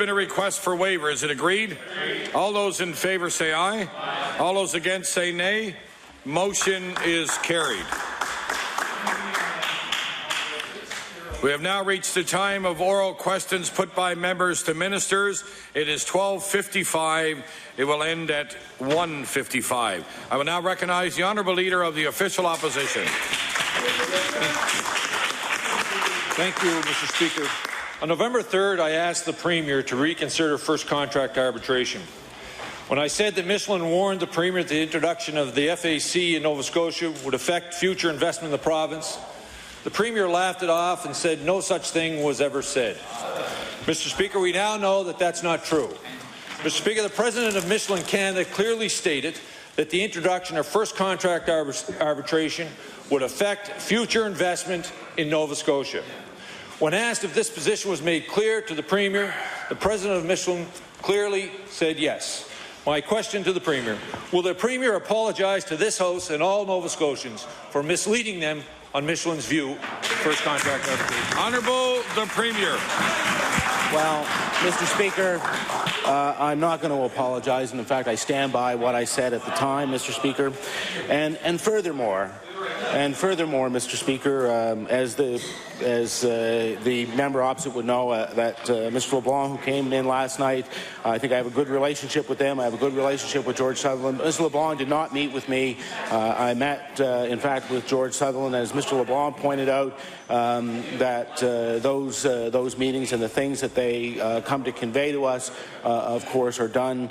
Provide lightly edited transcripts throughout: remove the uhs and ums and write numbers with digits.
been a request for waiver. Is it agreed? Agreed. All those in favour say aye. Aye. All those against say nay. Motion is carried. We have now reached the time of oral questions put by members to ministers. It is 12:55. It will end at 1:55. I will now recognize the Honourable Leader of the Official Opposition. Thank you, Mr. Speaker. On November 3rd, I asked the Premier to reconsider first contract arbitration. When I said that Michelin warned the Premier that the introduction of the FAC in Nova Scotia would affect future investment in the province, the Premier laughed it off and said no such thing was ever said. Mr. Speaker, we now know that that's not true. Mr. Speaker, the President of Michelin Canada clearly stated that the introduction of first contract arbitration would affect future investment in Nova Scotia. When asked if this position was made clear to the Premier, the President of Michelin clearly said yes. My question to the Premier, will the Premier apologize to this House and all Nova Scotians for misleading them on Michelin's view of first contract arbitration? Honourable the Premier. Well, Mr. Speaker, I'm not going to apologize, and in fact, I stand by what I said at the time, Mr. Speaker. And furthermore, Mr. Speaker, as the member opposite would know, that Mr. LeBlanc, who came in last night, I think I have a good relationship with them. I have a good relationship with George Sutherland. Mr. LeBlanc did not meet with me. I met, in fact, with George Sutherland, as Mr. LeBlanc pointed out, that those meetings and the things that they come to convey to us, of course, are done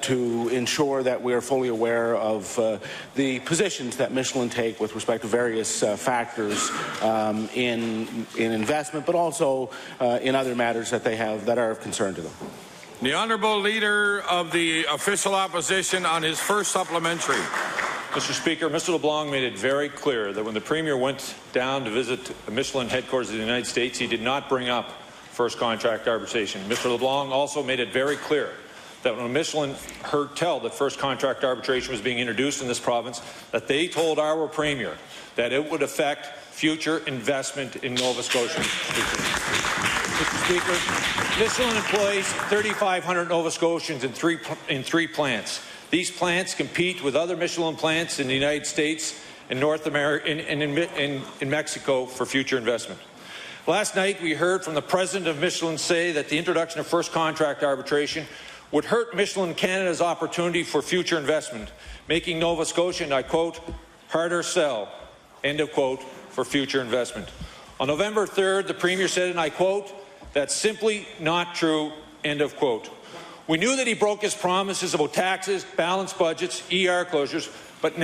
to ensure that we are fully aware of the positions that Michelin take with respect to various factors in investment, but also in other matters that they have that are of concern to them. The Honourable Leader of the Official Opposition on his first supplementary. Mr. Speaker, Mr. LeBlanc made it very clear that when the Premier went down to visit the Michelin headquarters of the United States, he did not bring up first contract arbitration. Mr. LeBlanc also made it very clear that when Michelin heard tell that first contract arbitration was being introduced in this province, that they told our Premier that it would affect future investment in Nova Scotia. Mr. Speaker, Michelin employs 3,500 Nova Scotians in three plants. These plants compete with other Michelin plants in the United States and North America and in Mexico for future investment. Last night, we heard from the President of Michelin say that the introduction of first contract arbitration would hurt Michelin Canada's opportunity for future investment, making Nova Scotia, and I quote, harder sell, end of quote, for future investment. On November 3rd, the Premier said, and I quote, that's simply not true, end of quote. We knew that he broke his promises about taxes, balanced budgets, ER closures, but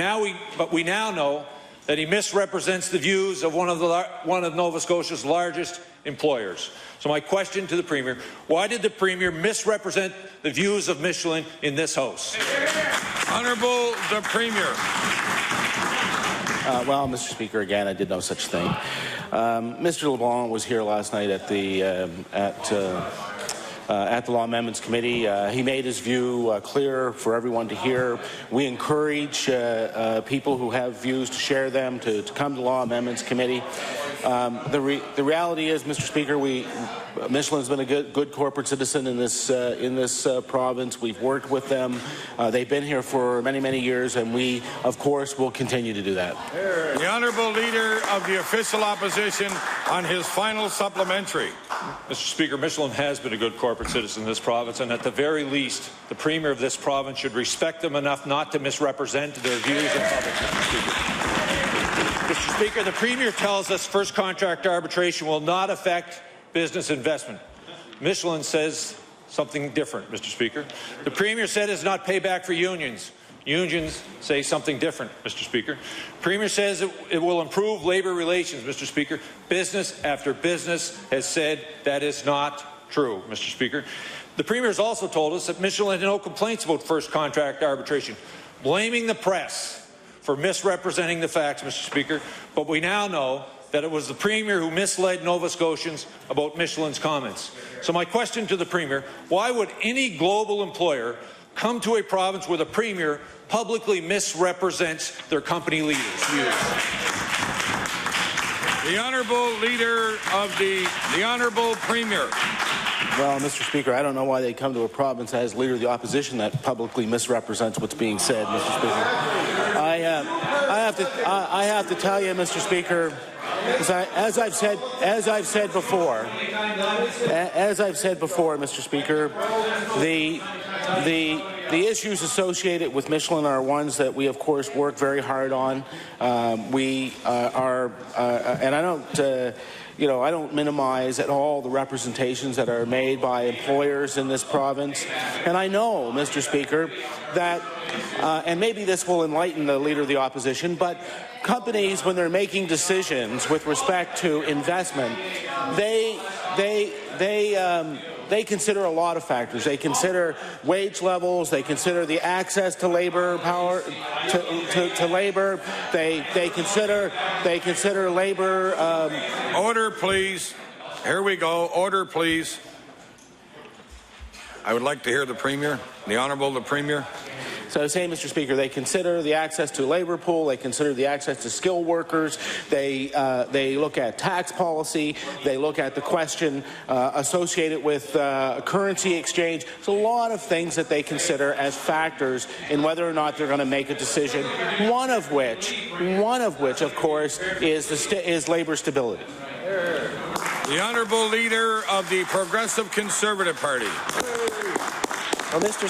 we now know that he misrepresents the views of one of Nova Scotia's largest employers. So my question to the Premier, why did the Premier misrepresent the views of Michelin in this House? Honourable the Premier. Well, Mr. Speaker, again, I did no such thing. Mr. LeBlanc was here last night at the Law Amendments Committee. He made his view clear for everyone to hear. We encourage people who have views to share them, to come to the Law Amendments Committee. The reality is, Mr. Speaker, Michelin's been a good corporate citizen in this province. We've worked with them. They've been here for many, many years, and we, of course, will continue to do that. The Honourable Leader of the Official Opposition on his final supplementary. Mr. Speaker, Michelin has been a good corporate citizen in this province, and at the very least, the Premier of this province should respect them enough not to misrepresent their views in public, Mr. Speaker. Mr. Speaker, the Premier tells us first contract arbitration will not affect business investment. Michelin says something different, Mr. Speaker. The Premier said it's not payback for unions. Unions say something different, Mr. Speaker. Premier says it will improve labour relations, Mr. Speaker. Business after business has said that is not true, Mr. Speaker. The Premier has also told us that Michelin had no complaints about first contract arbitration, blaming the press for misrepresenting the facts, Mr. Speaker. But we now know that it was the Premier who misled Nova Scotians about Michelin's comments. So my question to the Premier, why would any global employer come to a province where the Premier publicly misrepresents their company leaders' views? The Honourable Leader of the Honourable Premier. Well, Mr. Speaker, I don't know why they come to a province as Leader of the Opposition that publicly misrepresents what's being said, Mr. Speaker. I have to tell you, Mr. Speaker, as I've said before, Mr. Speaker, the issues associated with Michelin are ones that we, of course, work very hard on. And I don't minimize at all the representations that are made by employers in this province. And I know, Mr. Speaker, that, and maybe this will enlighten the Leader of the Opposition, but companies, when they're making decisions with respect to investment, they consider a lot of factors. They consider wage levels. They consider the access to labor power to labor. They consider labor. Order, please. Here we go. Order, please. I would like to hear the Premier, the Honourable the Premier. So I was saying, Mr. Speaker, they consider the access to labor pool, they consider the access to skilled workers, they look at tax policy, they look at the question associated with currency exchange. There's a lot of things that they consider as factors in whether or not they're going to make a decision, one of which, of course, is labor stability. The Honourable Leader of the Progressive Conservative Party. Well, Mr.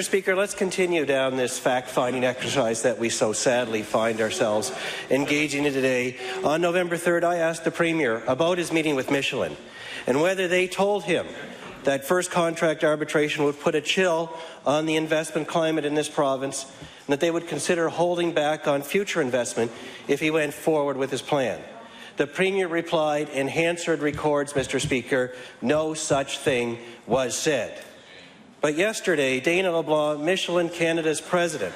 Speaker, let's continue down this fact-finding exercise that we so sadly find ourselves engaging in today. On November 3rd, I asked the Premier about his meeting with Michelin and whether they told him that first contract arbitration would put a chill on the investment climate in this province and that they would consider holding back on future investment if he went forward with his plan. The Premier replied in Hansard records, Mr. Speaker, no such thing was said. But yesterday, Dana LeBlanc, Michelin Canada's president,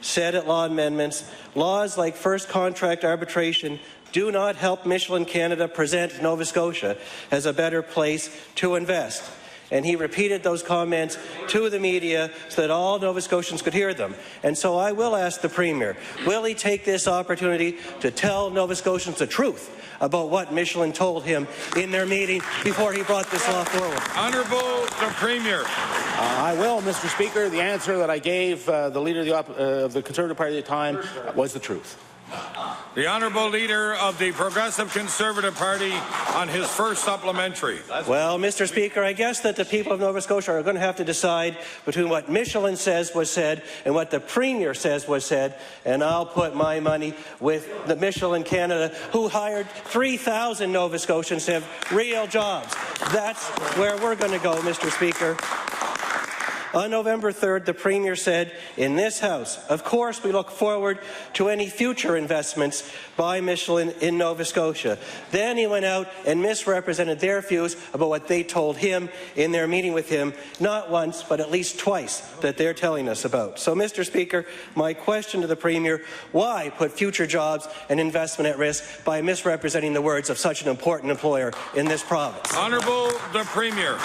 said at Law Amendments, laws like first contract arbitration do not help Michelin Canada present Nova Scotia as a better place to invest. And he repeated those comments to the media so that all Nova Scotians could hear them. And so I will ask the Premier, will he take this opportunity to tell Nova Scotians the truth about what Michelin told him in their meeting before he brought this law forward? Honourable the Premier. I will, Mr. Speaker. The answer that I gave the Leader of the Conservative Party at the time was the truth. The Honourable Leader of the Progressive Conservative Party on his first supplementary. Well, Mr. Speaker, I guess that the people of Nova Scotia are going to have to decide between what Michelin says was said and what the Premier says was said, and I'll put my money with the Michelin Canada, who hired 3,000 Nova Scotians to have real jobs. That's where we're going to go, Mr. Speaker. On November 3rd, the Premier said in this House, of course we look forward to any future investments by Michelin in Nova Scotia. Then he went out and misrepresented their views about what they told him in their meeting with him, not once, but at least twice, that they're telling us about. So, Mr. Speaker, my question to the Premier, why put future jobs and investment at risk by misrepresenting the words of such an important employer in this province? Honourable the Premier.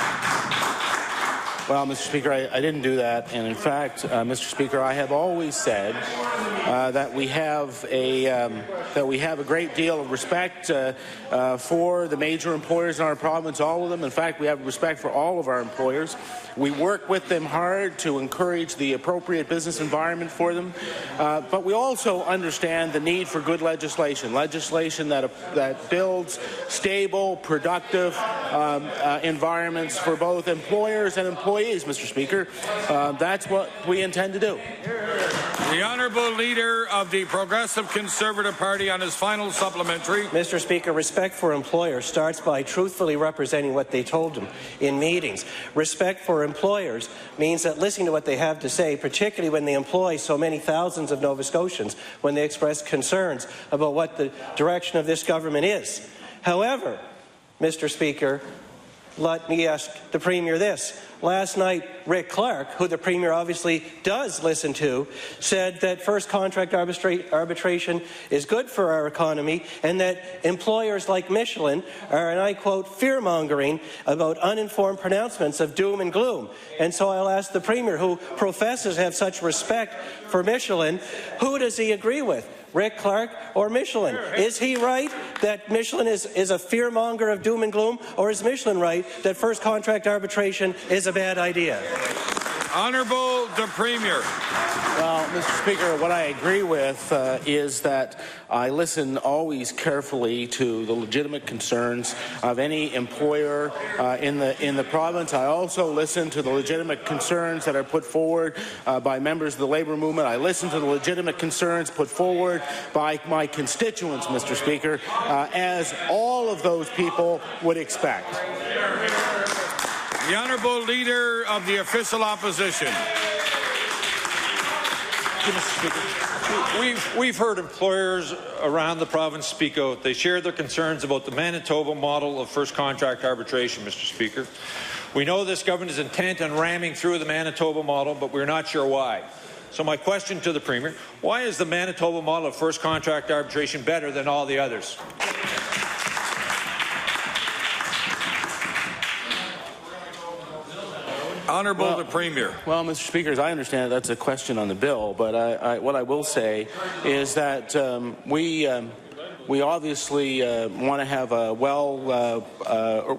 Well, Mr. Speaker, I didn't do that, and in fact, Mr. Speaker, I have always said that we have a great deal of respect for the major employers in our province, all of them. In fact, we have respect for all of our employers. We work with them hard to encourage the appropriate business environment for them, but we also understand the need for good legislation that builds stable, productive environments for both employers and employees, Mr. Speaker. That's what we intend to do. The Honourable Leader of the Progressive Conservative Party on his final supplementary. Mr. Speaker, respect for employers starts by truthfully representing what they told them in meetings. Respect for employers means that listening to what they have to say, particularly when they employ so many thousands of Nova Scotians, when they express concerns about what the direction of this government is. However, Mr. Speaker, let me ask the Premier this. last night Rick Clark, who the Premier obviously does listen to, said that first contract arbitration is good for our economy and that employers like Michelin are, and I quote, fear-mongering about uninformed pronouncements of doom and gloom. And so I'll ask the Premier, who professes to have such respect for Michelin, who does he agree with? Rick Clark or Michelin? Is he right that Michelin is a fear-monger of doom and gloom, or is Michelin right that first contract arbitration is a bad idea? Honourable the Premier. Well, Mr. Speaker, what I agree with is that I listen always carefully to the legitimate concerns of any employer in the province. I also listen to the legitimate concerns that are put forward by members of the labour movement. I listen to the legitimate concerns put forward by my constituents, Mr. Speaker, as all of those people would expect. The Honourable Leader of the Official Opposition. We've heard employers around the province speak out. They shared their concerns about the Manitoba model of first contract arbitration, Mr. Speaker. We know this government is intent on ramming through the Manitoba model, but we're not sure why. So my question to the Premier, why is the Manitoba model of first contract arbitration better than all the others? Honourable the Premier. Well, Mr. Speaker, as I understand it, that's a question on the bill. But what I will say is that we obviously want to have a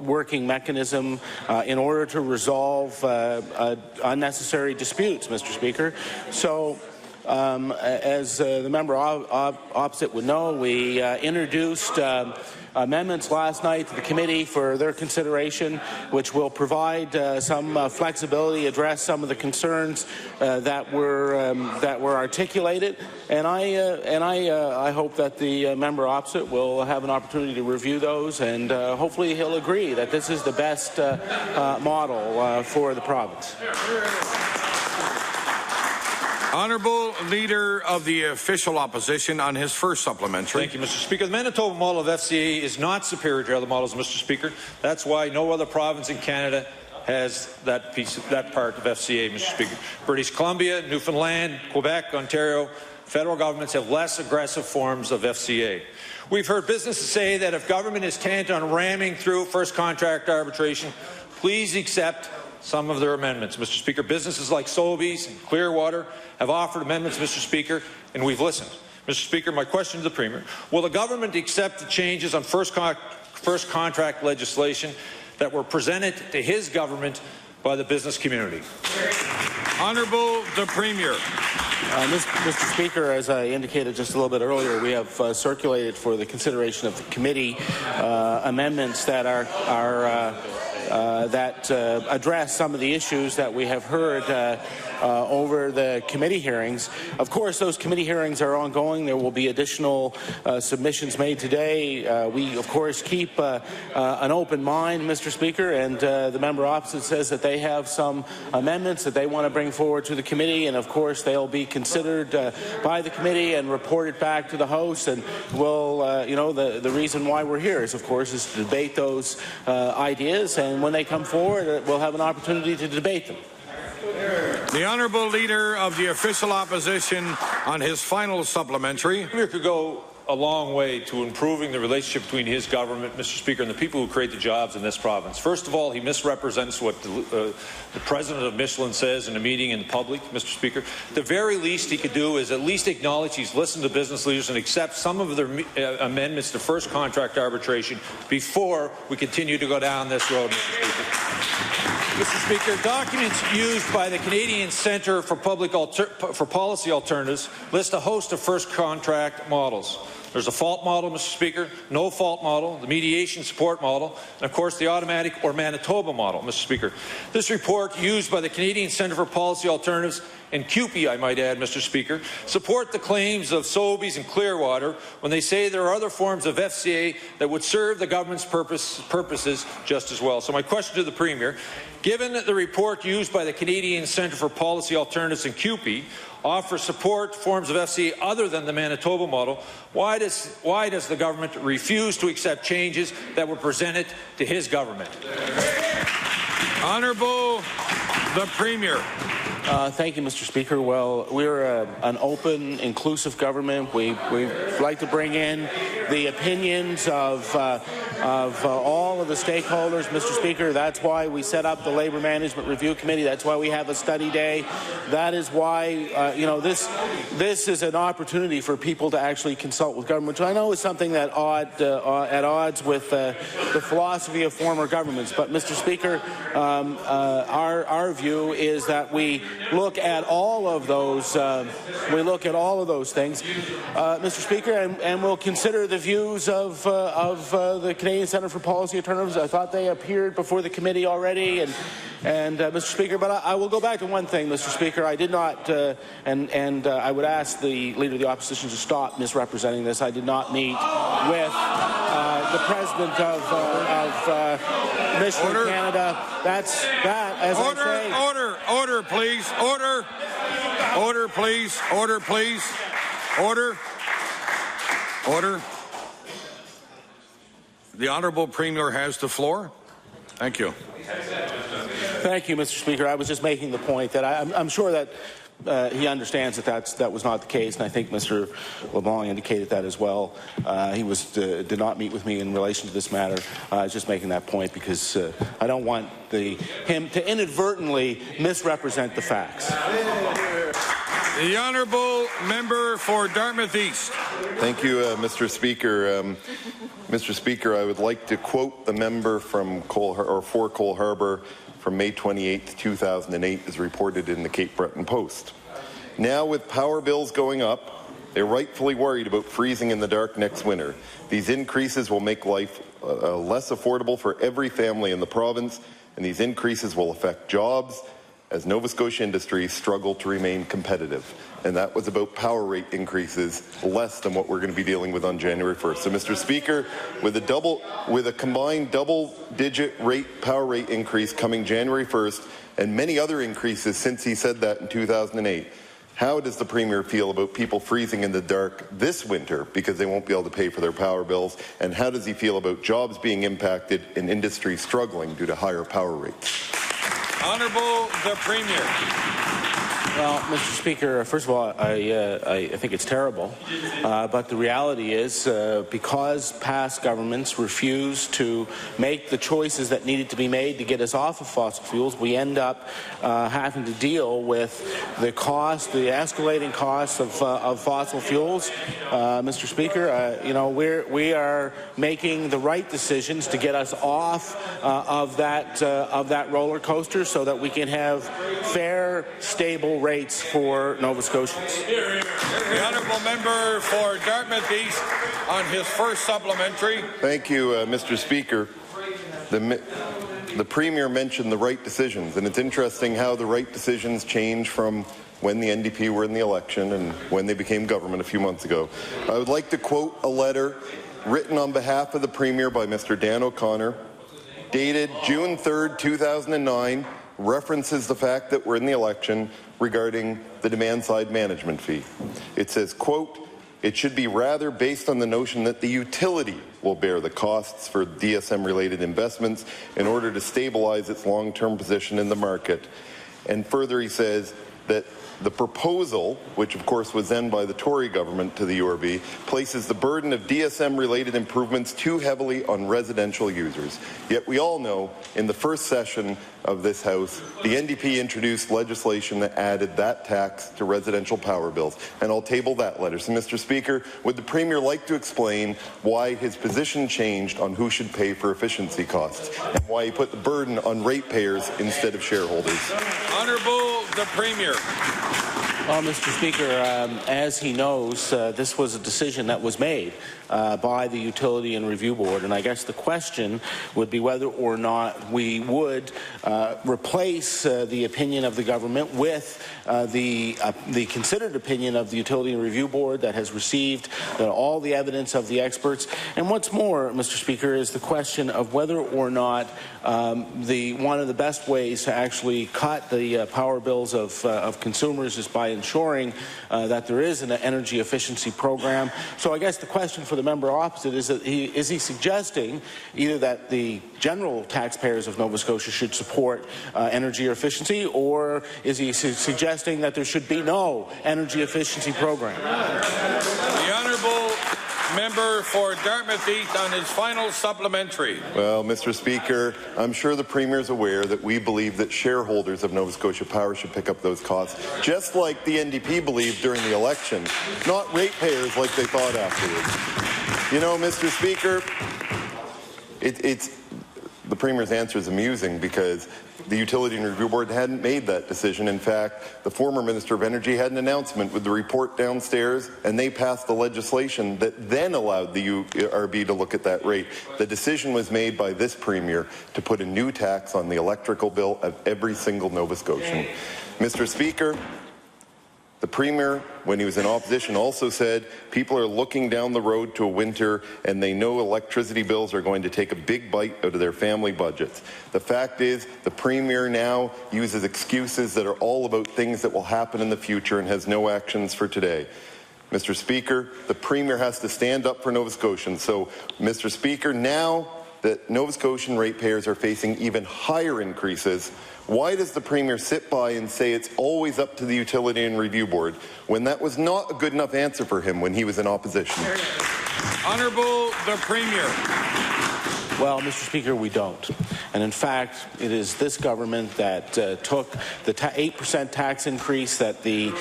working mechanism in order to resolve unnecessary disputes, Mr. Speaker. So, as the member opposite would know, we introduced amendments last night to the committee for their consideration, which will provide some flexibility, address some of the concerns that were articulated, and I hope that the member opposite will have an opportunity to review those, and hopefully he'll agree that this is the best model for the province. Honourable Leader of the Official Opposition on his first supplementary. Thank you, Mr. Speaker. The Manitoba model of FCA is not superior to other models, Mr. Speaker. That's why no other province in Canada has that part of FCA, Mr. Speaker. British Columbia, Newfoundland, Quebec, Ontario, federal governments have less aggressive forms of FCA. We've heard businesses say that if government is intent on ramming through first contract arbitration, please accept some of their amendments. Mr. Speaker, businesses like Sobeys and Clearwater have offered amendments, Mr. Speaker, and we've listened. Mr. Speaker, my question to the Premier, will the government accept the changes on first contract legislation that were presented to his government by the business community? Honourable the Premier. Mr. Speaker, as I indicated just a little bit earlier, we have circulated for the consideration of the committee amendments that address some of the issues that we have heard over the committee hearings. Of course, those committee hearings are ongoing. There will be additional submissions made today. We, of course, keep an open mind, Mr. Speaker, and the member opposite says that they have some amendments that they want to bring forward to the committee, and of course they'll be considered by the committee and reported back to the House. And we'll, the reason why we're here is, of course, is to debate those ideas, and when they come forward, we'll have an opportunity to debate them. The Honourable Leader of the Official Opposition on his final supplementary. The Premier could go a long way to improving the relationship between his government, Mr. Speaker, and the people who create the jobs in this province. First of all, he misrepresents what the president of Michelin says in a meeting in public, Mr. Speaker. The very least he could do is at least acknowledge he's listened to business leaders and accept some of their amendments to first contract arbitration before we continue to go down this road, Mr. Speaker. Mr. Speaker, documents used by the Canadian Centre for Policy Alternatives list a host of first contract models. There's a fault model, Mr. Speaker, no fault model, the mediation support model, and of course the automatic or Manitoba model, Mr. Speaker. This report, used by the Canadian Centre for Policy Alternatives and CUPE, I might add, Mr. Speaker, support the claims of Sobeys and Clearwater when they say there are other forms of FCA that would serve the government's purposes just as well. So my question to the Premier, Given that the report used by the Canadian Centre for Policy Alternatives and CUPE offers support forms of FCA other than the Manitoba model, why does the government refuse to accept changes that were presented to his government? Honourable the Premier. Thank you, Mr. Speaker. Well, we're an open, inclusive government. We like to bring in the opinions of all of the stakeholders, Mr. Speaker. That's why we set up the Labour Management Review Committee. That's why we have a study day. That is why, this is an opportunity for people to actually consult with government, which I know is something that at odds with the philosophy of former governments. But, Mr. Speaker, our view is that we look at all of those. Things, Mr. Speaker, and we'll consider the views of the Canadian Centre for Policy Alternatives. I thought they appeared before the committee already, and Mr. Speaker. But I will go back to one thing, Mr. Speaker. I did not, I would ask the Leader of the Opposition to stop misrepresenting this. I did not meet with the President of Michelin Canada. That's that. As I say. Order, please. Order, please. Order, please. Order. The Honourable Premier has the floor. Thank you. Thank you, Mr. Speaker. I was just making the point that I'm sure that he understands that was not the case, and I think Mr. LeBlanc indicated that as well. He did not meet with me in relation to this matter. I was just making that point because I don't want him to inadvertently misrepresent the facts. The Honourable Member for Dartmouth East. Thank you, Mr. Speaker. Mr. Speaker, I would like to quote the member from for Cole Harbour from May 28, 2008, as reported in the Cape Breton Post. Now, with power bills going up, they're rightfully worried about freezing in the dark next winter. These increases will make life less affordable for every family in the province, and these increases will affect jobs as Nova Scotia industries struggle to remain competitive. And that was about power rate increases, less than what we're going to be dealing with on January 1st. So, Mr. Speaker, with a combined double-digit power rate increase coming January 1st, and many other increases since he said that in 2008, how does the Premier feel about people freezing in the dark this winter because they won't be able to pay for their power bills? And how does he feel about jobs being impacted and industry struggling due to higher power rates? Honourable the Premier. Well, Mr. Speaker, first of all, I think it's terrible. But the reality is, because past governments refused to make the choices that needed to be made to get us off of fossil fuels, we end up having to deal with the escalating costs of fossil fuels. Mr. Speaker, we are making the right decisions to get us off of that roller coaster, so that we can have fair, stable rates for Nova Scotians. The Honourable Member for Dartmouth East on his first supplementary. Thank you, Mr. Speaker. The Premier mentioned the right decisions, and it's interesting how the right decisions change from when the NDP were in the election and when they became government a few months ago. I would like to quote a letter written on behalf of the Premier by Mr. Dan O'Connor, dated June 3rd, 2009, references the fact that we're in the election regarding the demand-side management fee. It says, quote, "It should be rather based on the notion that the utility will bear the costs for DSM-related investments in order to stabilize its long-term position in the market." And further, he says that the proposal, which of course was then by the Tory government to the URB, places the burden of DSM-related improvements too heavily on residential users. Yet we all know, in the first session of this House, the NDP introduced legislation that added that tax to residential power bills. And I'll table that letter. So, Mr. Speaker, would the Premier like to explain why his position changed on who should pay for efficiency costs, and why he put the burden on ratepayers instead of shareholders? Honourable the Premier. Well, Mr. Speaker, as he knows, this was a decision that was made by the Utility and Review Board, and I guess the question would be whether or not we would replace the opinion of the government with the considered opinion of the Utility and Review Board that has received all the evidence of the experts. And what's more, Mr. Speaker, is the question of whether or not one of the best ways to actually cut the power bills of consumers is by ensuring that there is an energy efficiency program. So I guess the question for the member opposite is that is he suggesting either that the general taxpayers of Nova Scotia should support energy efficiency, or is he suggesting that there should be no energy efficiency program? The honourable member for Dartmouth East on his final supplementary. Well, Mr. Speaker, I'm sure the Premier is aware that we believe that shareholders of Nova Scotia Power should pick up those costs, just like the NDP believed during the election, not ratepayers like they thought afterwards. You know, Mr. Speaker, the Premier's answer is amusing because the Utility and Review Board hadn't made that decision. In fact, the former Minister of Energy had an announcement with the report downstairs, and they passed the legislation that then allowed the URB to look at that rate. The decision was made by this Premier to put a new tax on the electrical bill of every single Nova Scotian. Mr. Speaker, the Premier, when he was in opposition, also said people are looking down the road to a winter and they know electricity bills are going to take a big bite out of their family budgets. The fact is, the Premier now uses excuses that are all about things that will happen in the future and has no actions for today. Mr. Speaker, the Premier has to stand up for Nova Scotians. So, Mr. Speaker, now that Nova Scotian ratepayers are facing even higher increases, why does the Premier sit by and say it's always up to the Utility and Review Board when that was not a good enough answer for him when he was in opposition? Honourable the Premier. Well, Mr. Speaker, we don't. And in fact, it is this government that took the 8% tax increase that the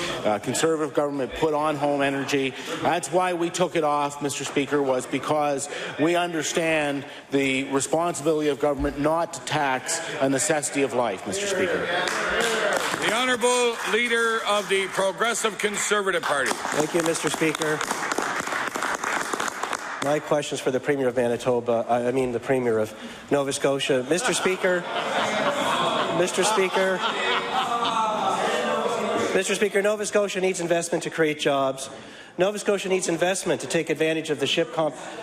Conservative government put on home energy. That's why we took it off, Mr. Speaker, was because we understand the responsibility of government not to tax a necessity of life, Mr. Speaker. The Honourable Leader of the Progressive Conservative Party. Thank you, Mr. Speaker. My question's for the Premier of Manitoba, the Premier of Nova Scotia. Mr. Speaker, Nova Scotia needs investment to create jobs. Nova Scotia needs investment to take advantage of the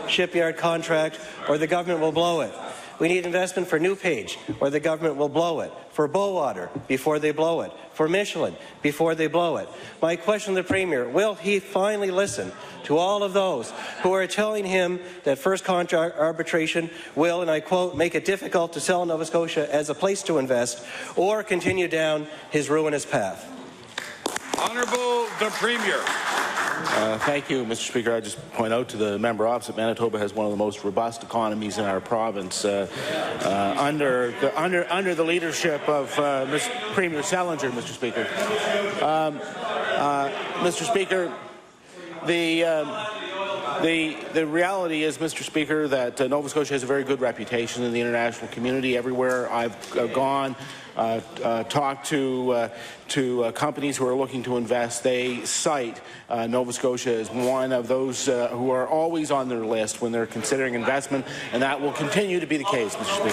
shipyard contract, or the government will blow it. We need investment for New Page, or the government will blow it. For Bowater, before they blow it. For Michelin, before they blow it. My question to the Premier, will he finally listen to all of those who are telling him that first contract arbitration will, and I quote, make it difficult to sell Nova Scotia as a place to invest, or continue down his ruinous path? Honourable the Premier. Thank you, Mr. Speaker. I just point out to the member opposite, Manitoba has one of the most robust economies in our province under the leadership of Premier Selinger, Mr. Speaker. Mr. Speaker, the reality is, Mr. Speaker, that Nova Scotia has a very good reputation in the international community. Everywhere I've gone, talked to companies who are looking to invest, they cite Nova Scotia as one of those who are always on their list when they're considering investment, and that will continue to be the case, Mr. Speaker.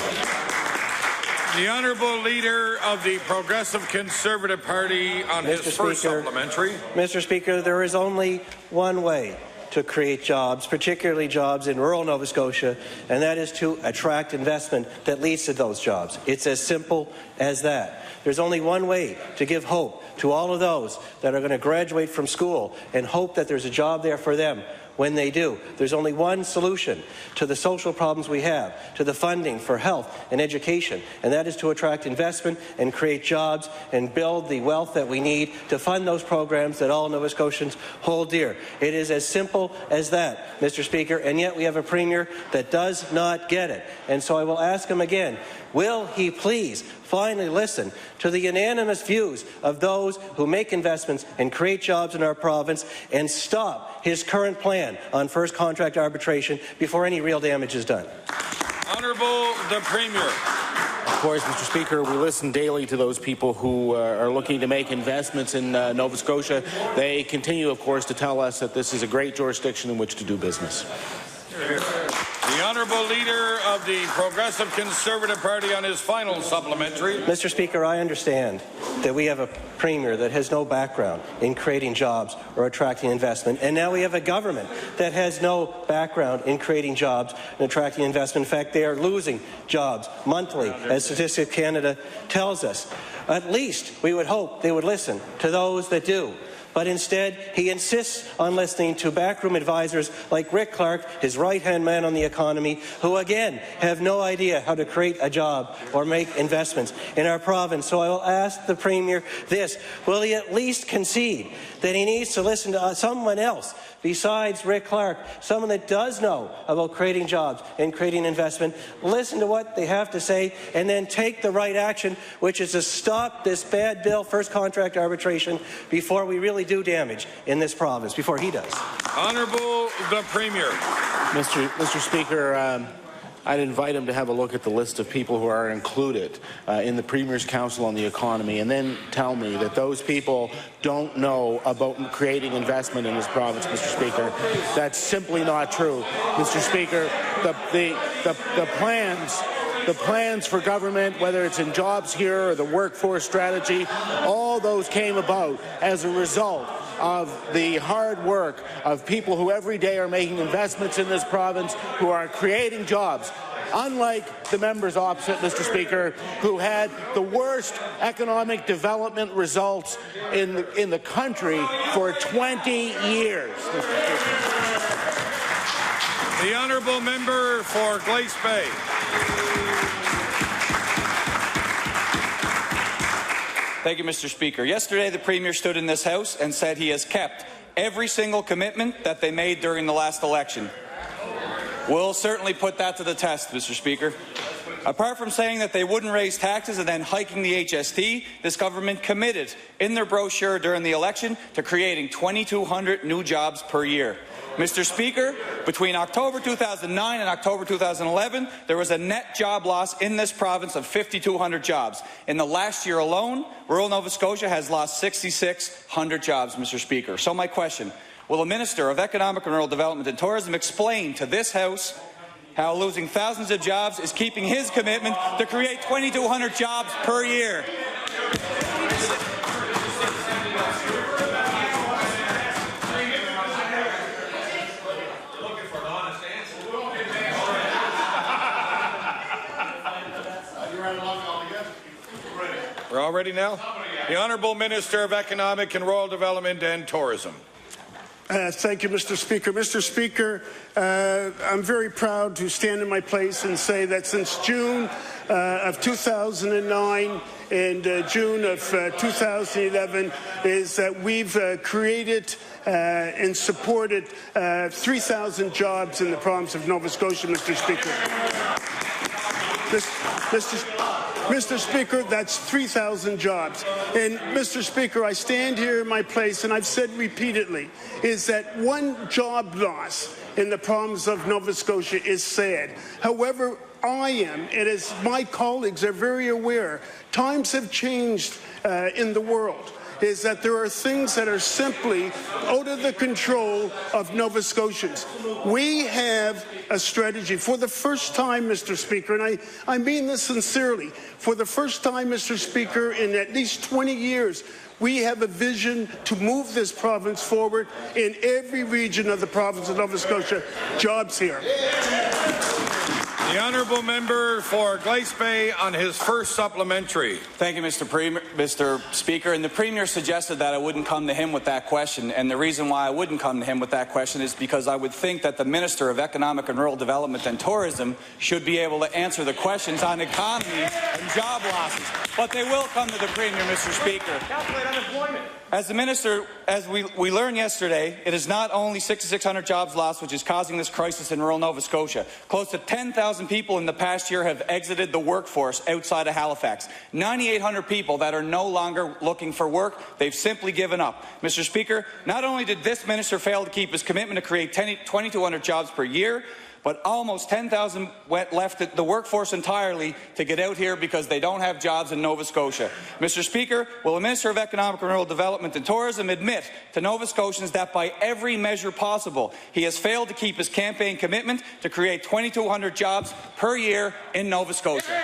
The Honourable Leader of the Progressive Conservative Party on his first supplementary. Mr. Speaker, there is only one way to create jobs, particularly jobs in rural Nova Scotia, and that is to attract investment that leads to those jobs. It's as simple as that. There's only one way to give hope to all of those that are going to graduate from school and hope that there's a job there for them when they do. There's only one solution to the social problems we have, to the funding for health and education, and that is to attract investment and create jobs and build the wealth that we need to fund those programs that all Nova Scotians hold dear. It is as simple as that, Mr. Speaker, and yet we have a Premier that does not get it. And so I will ask him again, will he please finally listen to the unanimous views of those who make investments and create jobs in our province and stop his current plan on first contract arbitration before any real damage is done? Honourable the Premier. course, Mr. Speaker, we listen daily to those people who are looking to make investments in Nova Scotia. They continue, of course, to tell us that this is a great jurisdiction in which to do business. The Honourable Leader of the Progressive Conservative Party on his final supplementary. Mr. Speaker, I understand that we have a Premier that has no background in creating jobs or attracting investment, and now we have a government that has no background in creating jobs and attracting investment. In fact, they are losing jobs monthly, as Statistics Canada tells us. At least we would hope they would listen to those that do. But instead, he insists on listening to backroom advisors like Rick Clark, his right-hand man on the economy, who again have no idea how to create a job or make investments in our province. So I will ask the Premier this: will he at least concede that he needs to listen to someone else besides Rick Clark, someone that does know about creating jobs and creating investment, listen to what they have to say, and then take the right action, which is to stop this bad bill, first contract arbitration, before we really do damage in this province, before he does. Honourable the Premier. Mr. Speaker, I'd invite him to have a look at the list of people who are included in the Premier's Council on the Economy, and then tell me that those people don't know about creating investment in this province, Mr. Speaker. That's simply not true. Mr. Speaker, the plans for government, whether it's in jobs here or the workforce strategy, all those came about as a result of the hard work of people who every day are making investments in this province, who are creating jobs. Unlike the members opposite, Mr. Speaker, who had the worst economic development results in the country for 20 years. The Honourable Member for Glace Bay. Thank you, Mr. Speaker. Yesterday, the Premier stood in this House and said he has kept every single commitment that they made during the last election. We'll certainly put that to the test, Mr. Speaker. Apart from saying that they wouldn't raise taxes and then hiking the HST, this government committed in their brochure during the election to creating 2,200 new jobs per year. Mr. Speaker, between October 2009 and October 2011, there was a net job loss in this province of 5,200 jobs. In the last year alone, rural Nova Scotia has lost 6,600 jobs, Mr. Speaker. So my question, will the Minister of Economic and Rural Development and Tourism explain to this House how losing thousands of jobs is keeping his commitment to create 2,200 jobs per year? We're all ready now? The Honourable Minister of Economic and Rural Development and Tourism. Thank you, Mr. Speaker. Mr. Speaker, I'm very proud to stand in my place and say that since June of 2009 and June of 2011 is that we've created and supported 3,000 jobs in the province of Nova Scotia, Mr. Speaker. Mr. Speaker, that's 3,000 jobs. And, Mr. Speaker, I stand here in my place, and I've said repeatedly, is that one job loss in the province of Nova Scotia is sad. However, I am, and as my colleagues are very aware, times have changed in the world. Is that there are things that are simply out of the control of Nova Scotians. We have a strategy. For the first time, Mr. Speaker, and I mean this sincerely, for the first time, Mr. Speaker, in at least 20 years, we have a vision to move this province forward in every region of the province of Nova Scotia. Jobs here. The Honourable Member for Glace Bay on his first supplementary. Thank you, Mr. Speaker. And the Premier suggested that I wouldn't come to him with that question. And the reason why I wouldn't come to him with that question is because I would think that the Minister of Economic and Rural Development and Tourism should be able to answer the questions on economy and job losses. But they will come to the Premier, Mr. Speaker. Calculate unemployment. As the Minister, as we learned yesterday, it is not only 6,600 jobs lost which is causing this crisis in rural Nova Scotia. Close to 10,000 people in the past year have exited the workforce outside of Halifax. 9,800 people that are no longer looking for work. They've simply given up. Mr. Speaker, not only did this Minister fail to keep his commitment to create 2,200 jobs per year, but almost 10,000 left the workforce entirely to get out here because they don't have jobs in Nova Scotia. Mr. Speaker, will the Minister of Economic and Rural Development and Tourism admit to Nova Scotians that by every measure possible, he has failed to keep his campaign commitment to create 2,200 jobs per year in Nova Scotia?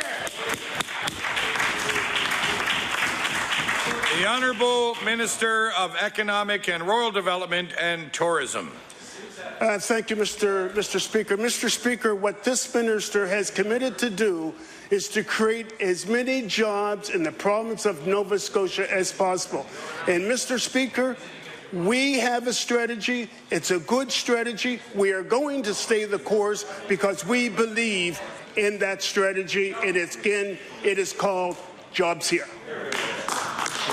The Honourable Minister of Economic and Rural Development and Tourism. Thank you, Mr. Speaker. Mr. Speaker, what this minister has committed to do is to create as many jobs in the province of Nova Scotia as possible. And Mr. Speaker, we have a strategy. It's a good strategy. We are going to stay the course because we believe in that strategy. And it is called Jobs Here.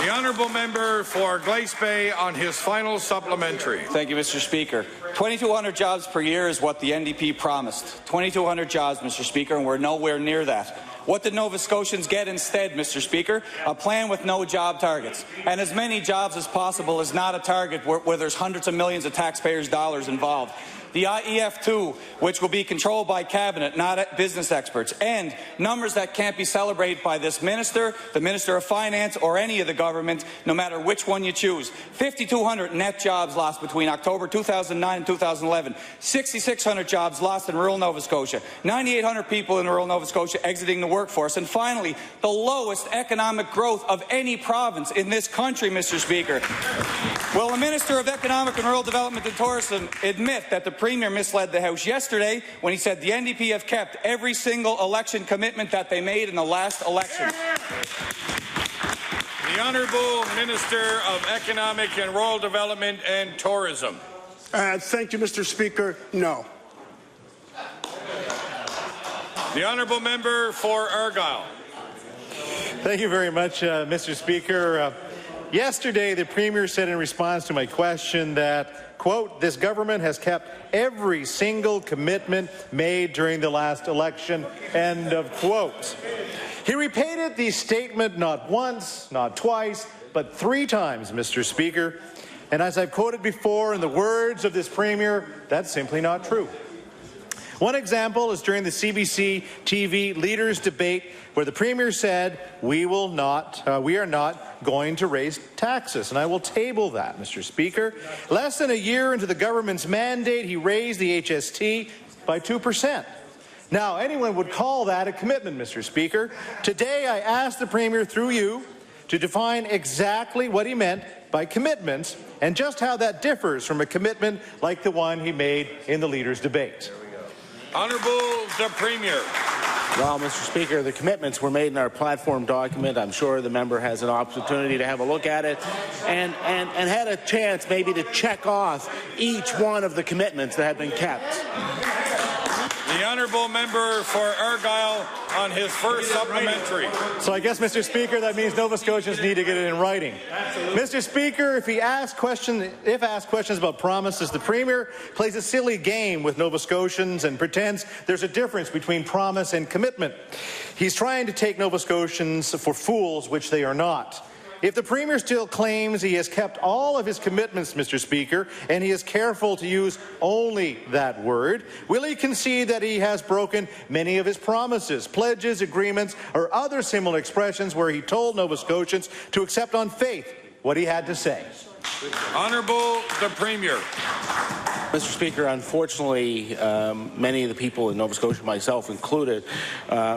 The Honourable Member for Glace Bay on his final supplementary. Thank you, Mr. Speaker. 2,200 jobs per year is what the NDP promised. 2,200 jobs, Mr. Speaker, and we're nowhere near that. What did Nova Scotians get instead, Mr. Speaker? A plan with no job targets. And as many jobs as possible is not a target where there's hundreds of millions of taxpayers' dollars involved. The IEF2, which will be controlled by Cabinet, not business experts, and numbers that can't be celebrated by this minister, the Minister of Finance, or any of the government, no matter which one you choose. 5,200 net jobs lost between October 2009 and 2011. 6,600 jobs lost in rural Nova Scotia. 9,800 people in rural Nova Scotia exiting the workforce. And finally, the lowest economic growth of any province in this country, Mr. Speaker. Will the Minister of Economic and Rural Development and Tourism admit that the Premier misled the House yesterday when he said the NDP have kept every single election commitment that they made in the last election? The Honourable Minister of Economic and Rural Development and Tourism. Thank you, Mr. Speaker. No. The Honourable Member for Argyll. Thank you very much, Mr. Speaker. Yesterday, the Premier said in response to my question that, quote, this government has kept every single commitment made during the last election, end of quote. He repeated the statement not once, not twice, but 3 times, Mr. Speaker. And as I've quoted before, in the words of this Premier, that's simply not true. One example is during the CBC TV Leaders Debate, where the Premier said, we are not going to raise taxes. And I will table that, Mr. Speaker. Less than a year into the government's mandate, he raised the HST by 2%. Now, anyone would call that a commitment, Mr. Speaker. Today, I asked the Premier, through you, to define exactly what he meant by commitments and just how that differs from a commitment like the one he made in the Leaders Debate. Honourable the Premier. Well, Mr. Speaker, the commitments were made in our platform document. I'm sure the member has an opportunity to have a look at it and had a chance maybe to check off each one of the commitments that have been kept. The Honourable Member for Argyll on his first supplementary. So I guess, Mr. Speaker, that means Nova Scotians need to get it in writing. Mr. Speaker, if asked questions about promises, the Premier plays a silly game with Nova Scotians and pretends there's a difference between promise and commitment. He's trying to take Nova Scotians for fools, which they are not. If the Premier still claims he has kept all of his commitments, Mr. Speaker, and he is careful to use only that word, will he concede that he has broken many of his promises, pledges, agreements, or other similar expressions where he told Nova Scotians to accept on faith what he had to say? Honourable the Premier. Mr. Speaker, unfortunately, many of the people in Nova Scotia, myself included,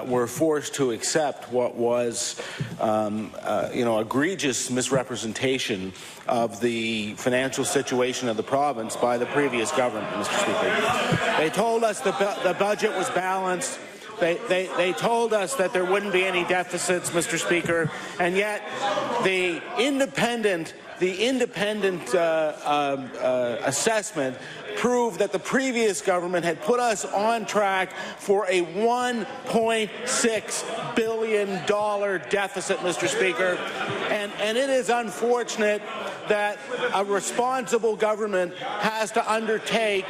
were forced to accept what was, egregious misrepresentation of the financial situation of the province by the previous government, Mr. Speaker. They told us the budget was balanced. They told us that there wouldn't be any deficits, Mr. Speaker, and yet the independent assessment proved that the previous government had put us on track for a $1.6 billion deficit, Mr. Speaker, and it is unfortunate that a responsible government has to undertake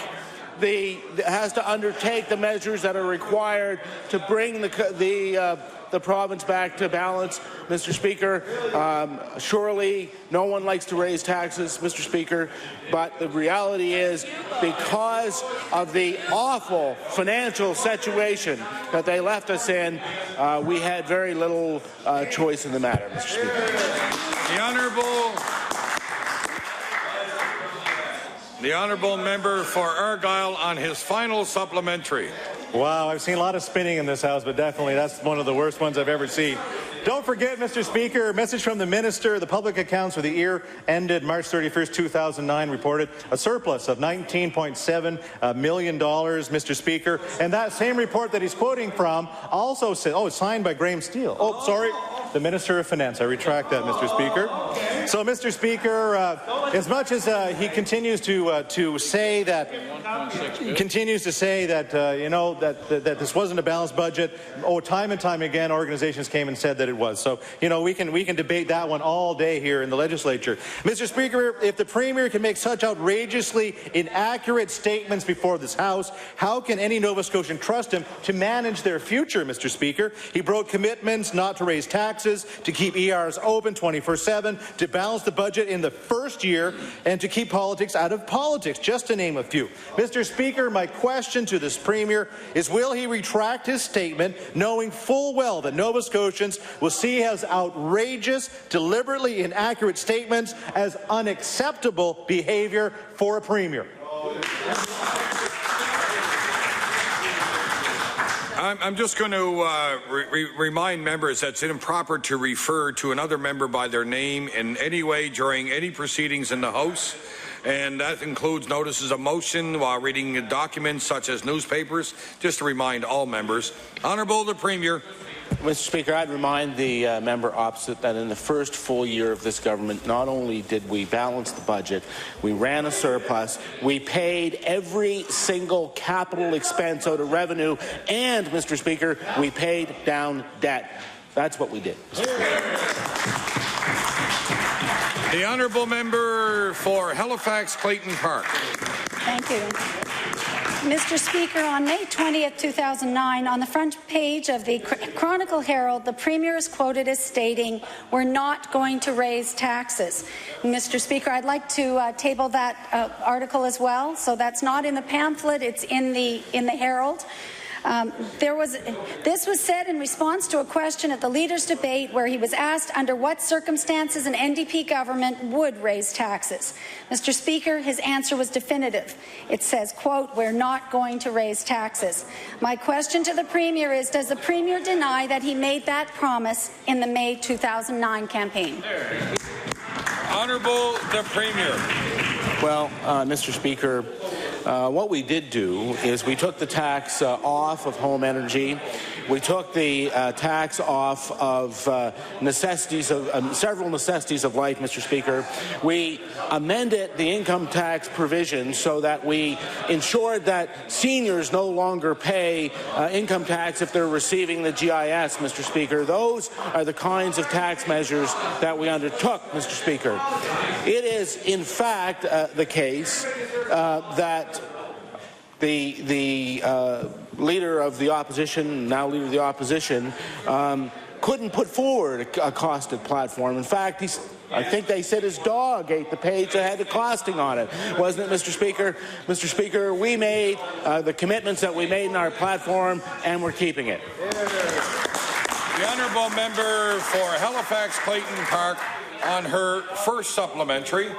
the measures that are required to bring the the province back to balance, Mr. Speaker. Surely no one likes to raise taxes, Mr. Speaker, but the reality is because of the awful financial situation that they left us in, we had very little choice in the matter, Mr. Speaker. The honourable member for Argyle on his final supplementary. Wow, I've seen a lot of spinning in this House, but definitely that's one of the worst ones I've ever seen. Don't forget, Mr. Speaker, a message from the Minister. The public accounts for the year ended March 31st, 2009 reported a surplus of $19.7 million, Mr. Speaker. And that same report that he's quoting from also said, oh, it's signed by Graham Steele. Oh, sorry, the Minister of Finance. I retract that, Mr. Speaker. So, Mr. Speaker, as much as he continues to say that, you know, that this wasn't a balanced budget, time and time again, organizations came and said that it was. So, you know, we can debate that one all day here in the legislature. Mr. Speaker, if the Premier can make such outrageously inaccurate statements before this House, how can any Nova Scotian trust him to manage their future, Mr. Speaker? He broke commitments not to raise taxes, to keep ERs open 24/7, to balance the budget in the first year, and to keep politics out of politics, just to name a few. Mr. Speaker, my question to this Premier is, will he retract his statement, knowing full well that Nova Scotians will see his outrageous, deliberately inaccurate statements as unacceptable behaviour for a Premier? I'm just going to remind members that it's improper to refer to another member by their name in any way during any proceedings in the House, and that includes notices of motion while reading documents such as newspapers, just to remind all members. Honourable the Premier. Mr. Speaker, I'd remind the member opposite that in the first full year of this government, not only did we balance the budget, we ran a surplus, we paid every single capital expense out of revenue, and, Mr. Speaker, we paid down debt. That's what we did, Mr. Speaker. The honourable member for Halifax Clayton Park. Thank you. Mr. Speaker, on May 20th, 2009, on the front page of the Chronicle Herald, the Premier is quoted as stating, "We're not going to raise taxes." Mr. Speaker, I'd like to table that article as well. So that's not in the pamphlet; it's in the Herald. This was said in response to a question at the Leaders' Debate where he was asked under what circumstances an NDP government would raise taxes. Mr. Speaker, his answer was definitive. It says, quote, "We're not going to raise taxes." My question to the Premier is, does the Premier deny that he made that promise in the May 2009 campaign? Honourable the Premier. Well, Mr. Speaker, what we did do is we took the tax off of home energy. We took the tax off of several necessities of life, Mr. Speaker. We amended the income tax provision so that we ensured that seniors no longer pay income tax if they're receiving the GIS, Mr. Speaker. Those are the kinds of tax measures that we undertook, Mr. Speaker. It is, in fact, the case that the leader of the opposition, now leader of the opposition, couldn't put forward a costed platform. In fact, I think they said his dog ate the page that had the costing on it, wasn't it, Mr. Speaker? Mr. Speaker, we made the commitments that we made in our platform, and we're keeping it. The honourable member for Halifax Clayton Park on her first supplementary.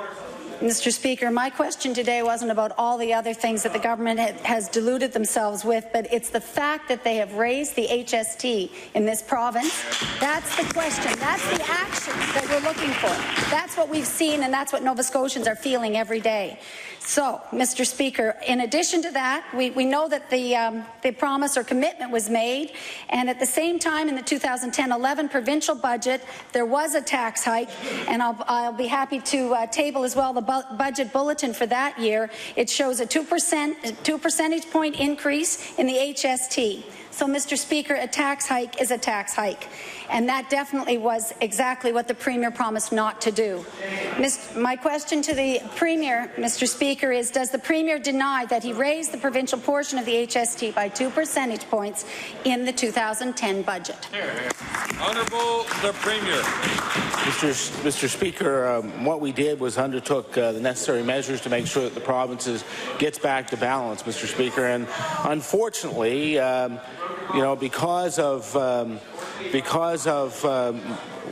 Mr. Speaker, my question today wasn't about all the other things that the government has deluded themselves with, but it's the fact that they have raised the HST in this province. That's the question. That's the action that we're looking for. That's what we've seen, and that's what Nova Scotians are feeling every day. So, Mr. Speaker, in addition to that, we know that the promise or commitment was made, and at the same time in the 2010-11 provincial budget, there was a tax hike, and I'll be happy to table as well the budget bulletin for that year. It shows a 2 percentage point increase in the HST. So, Mr. Speaker, a tax hike is a tax hike. and that definitely was exactly what the Premier promised not to do. My question to the Premier, Mr. Speaker, is does the Premier deny that he raised the provincial portion of the HST by 2 percentage points in the 2010 budget? Honourable the Premier. Mr. Speaker, what we did was undertook the necessary measures to make sure that the provinces gets back to balance, Mr. Speaker, and unfortunately, because of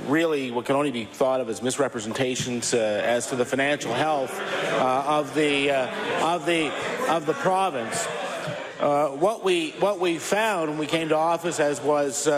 really what can only be thought of as misrepresentations as to the financial health of the province. What we found when we came to office, as was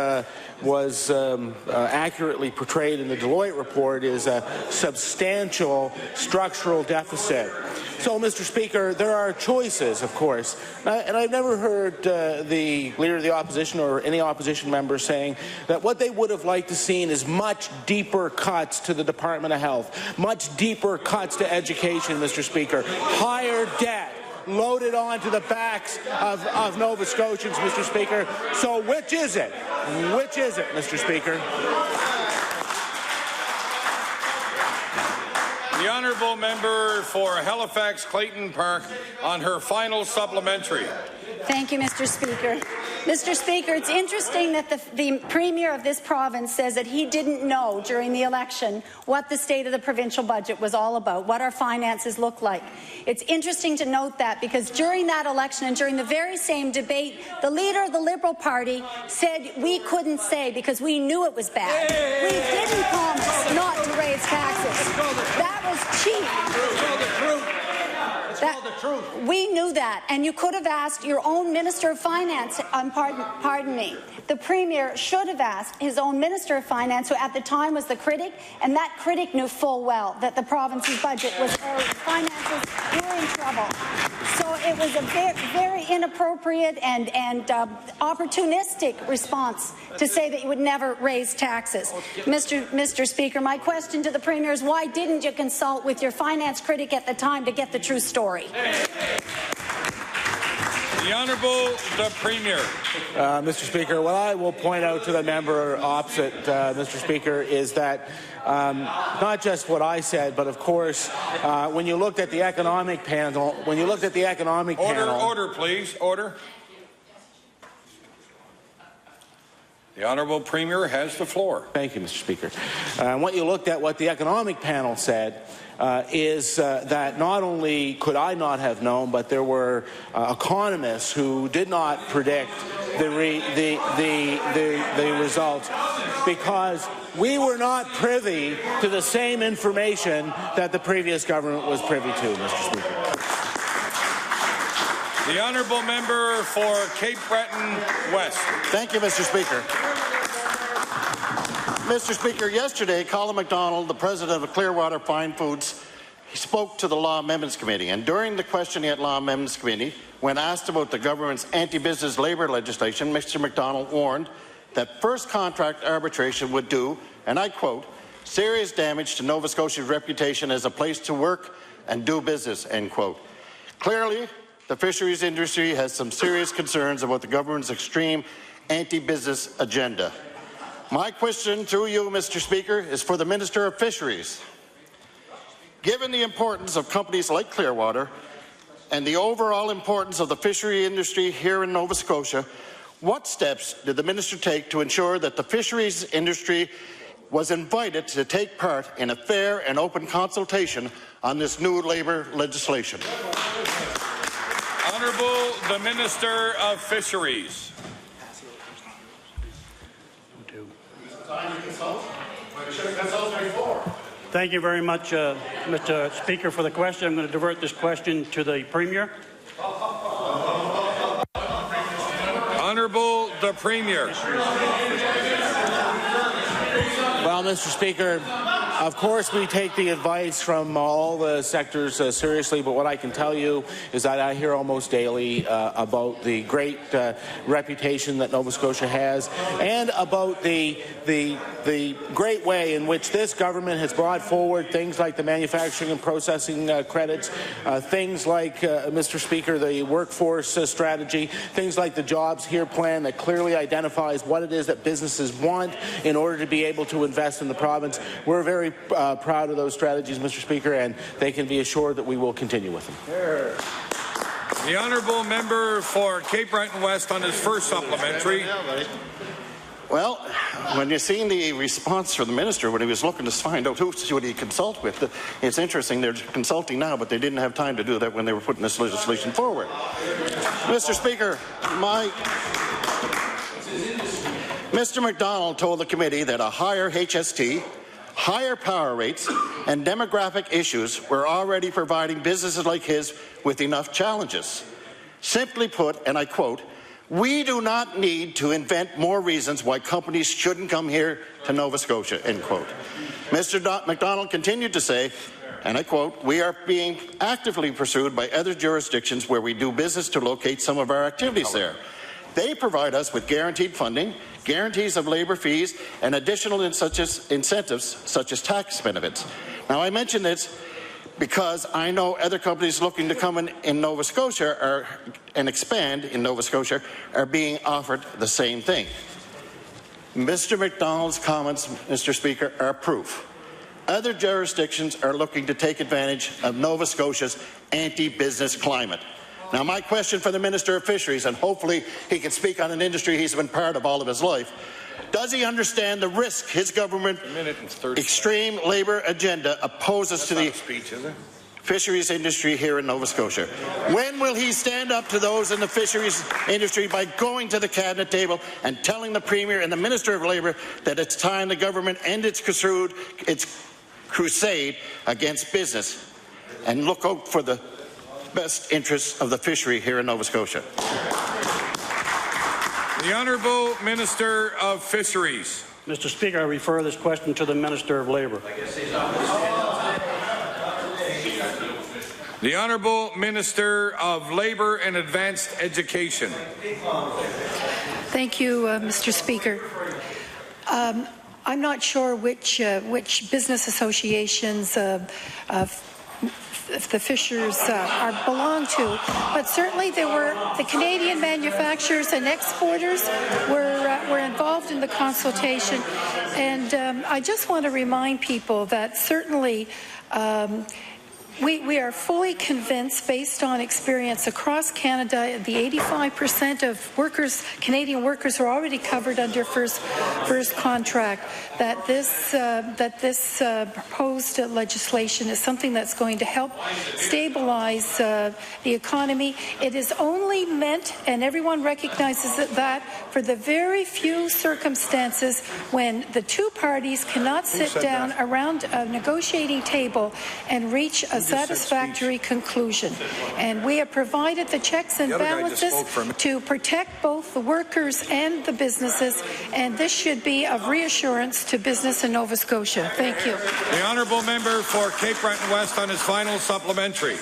accurately portrayed in the Deloitte report, is a substantial structural deficit. So, Mr. Speaker, there are choices, of course, and I've never heard the Leader of the Opposition or any opposition member saying that what they would have liked to seen is much deeper cuts to the Department of Health, much deeper cuts to education, Mr. Speaker, higher debt loaded onto the backs of Nova Scotians, Mr. Speaker. So which is it? Which is it, Mr. Speaker? The honourable member for Halifax Clayton Park on her final supplementary. Thank you, Mr. Speaker. Mr. Speaker, it's interesting that the Premier of this province says that he didn't know during the election what the state of the provincial budget was all about, what our finances look like. It's interesting to note that because during that election and during the very same debate, the Leader of the Liberal Party said we couldn't say because we knew it was bad. We didn't promise not to raise taxes. That was cheap. We knew that, and you could have asked your own Minister of Finance, pardon me, the Premier should have asked his own Minister of Finance, who at the time was the critic, and that critic knew full well that the province's budget was, finances were in trouble. So it was a very inappropriate and opportunistic response to say that you would never raise taxes. Mr. Speaker, my question to the Premier is why didn't you consult with your finance critic at the time to get the true story? The Honourable the Premier. Mr. Speaker, what I will point out to the member opposite, Mr. Speaker, is that not just what I said, but of course, when you looked at the economic panel, Order, please. Order. The Honourable Premier has the floor. Thank you, Mr. Speaker. What you looked at, what the economic panel said, is that not only could I not have known, but there were economists who did not predict the results because we were not privy to the same information that the previous government was privy to, Mr. Speaker. The Honourable Member for Cape Breton West. Thank you, Mr. Speaker. Mr. Speaker, yesterday, Colin MacDonald, the president of Clearwater Fine Foods, he spoke to the Law Amendments Committee, and during the questioning at Law Amendments Committee, when asked about the government's anti-business labour legislation, Mr. MacDonald warned that first contract arbitration would do, and I quote, serious damage to Nova Scotia's reputation as a place to work and do business, end quote. Clearly, the fisheries industry has some serious concerns about the government's extreme anti-business agenda. My question through you, Mr. Speaker, is for the Minister of Fisheries. Given the importance of companies like Clearwater and the overall importance of the fishery industry here in Nova Scotia, what steps did the Minister take to ensure that the fisheries industry was invited to take part in a fair and open consultation on this new labour legislation? Honourable the Minister of Fisheries. Thank you very much, Mr. Speaker, for the question. I'm going to divert this question to the Premier. Honourable the Premier. Well, Mr. Speaker, Of course, we take the advice from all the sectors seriously, but what I can tell you is that I hear almost daily about the great reputation that Nova Scotia has, and about the great way in which this government has brought forward things like the manufacturing and processing credits, things like, Mr. Speaker, the workforce strategy, things like the Jobs Here plan that clearly identifies what it is that businesses want in order to be able to invest in the province. We're very proud of those strategies, Mr. Speaker, and they can be assured that we will continue with them. The honourable member for Cape Breton West on his first supplementary. Well, when you've seen the response from the minister when he was looking to find out who would he consult with, it's interesting they're consulting now, but they didn't have time to do that when they were putting this legislation forward. Mr. Speaker, Mr. McDonald told the committee that a higher HST, higher power rates, and demographic issues were already providing businesses like his with enough challenges. Simply put, and I quote, "We do not need to invent more reasons why companies shouldn't come here to Nova Scotia," end quote. Mr. McDonald continued to say, and I quote, "We are being actively pursued by other jurisdictions where we do business to locate some of our activities there. They provide us with guaranteed funding, guarantees of labour fees, and additional incentives such as tax benefits." Now, I mention this because I know other companies looking to come in Nova Scotia and expand in Nova Scotia are being offered the same thing. Mr. McDonald's comments, Mr. Speaker, are proof. Other jurisdictions are looking to take advantage of Nova Scotia's anti-business climate. Now, my question for the Minister of Fisheries, and hopefully he can speak on an industry he's been part of all of his life, does he understand the risk his government extreme labour agenda opposes to the fisheries industry here in Nova Scotia? When will he stand up to those in the fisheries industry by going to the cabinet table and telling the Premier and the Minister of Labour that it's time the government end its crusade against business and look out for the best interests of the fishery here in Nova Scotia? The Honourable Minister of Fisheries. Mr. Speaker, I refer this question to the Minister of Labour. The Honourable Minister of Labour and Advanced Education. Thank you, Mr. Speaker. I'm not sure which business associations the fishers belong to, but certainly there were the Canadian manufacturers and exporters were involved in the consultation, and I just want to remind people that certainly we are fully convinced, based on experience across Canada, the 85% of workers, Canadian workers, are already covered under first contract, that this proposed legislation is something that's going to help stabilize the economy. It is only meant, and everyone recognizes that for the very few circumstances when the two parties cannot sit down around a negotiating table and reach a satisfactory conclusion. And we have provided the checks and balances to protect both the workers and the businesses, and this should be of reassurance to business in Nova Scotia. Thank you. The Honourable Member for Cape Breton West on his final supplementary.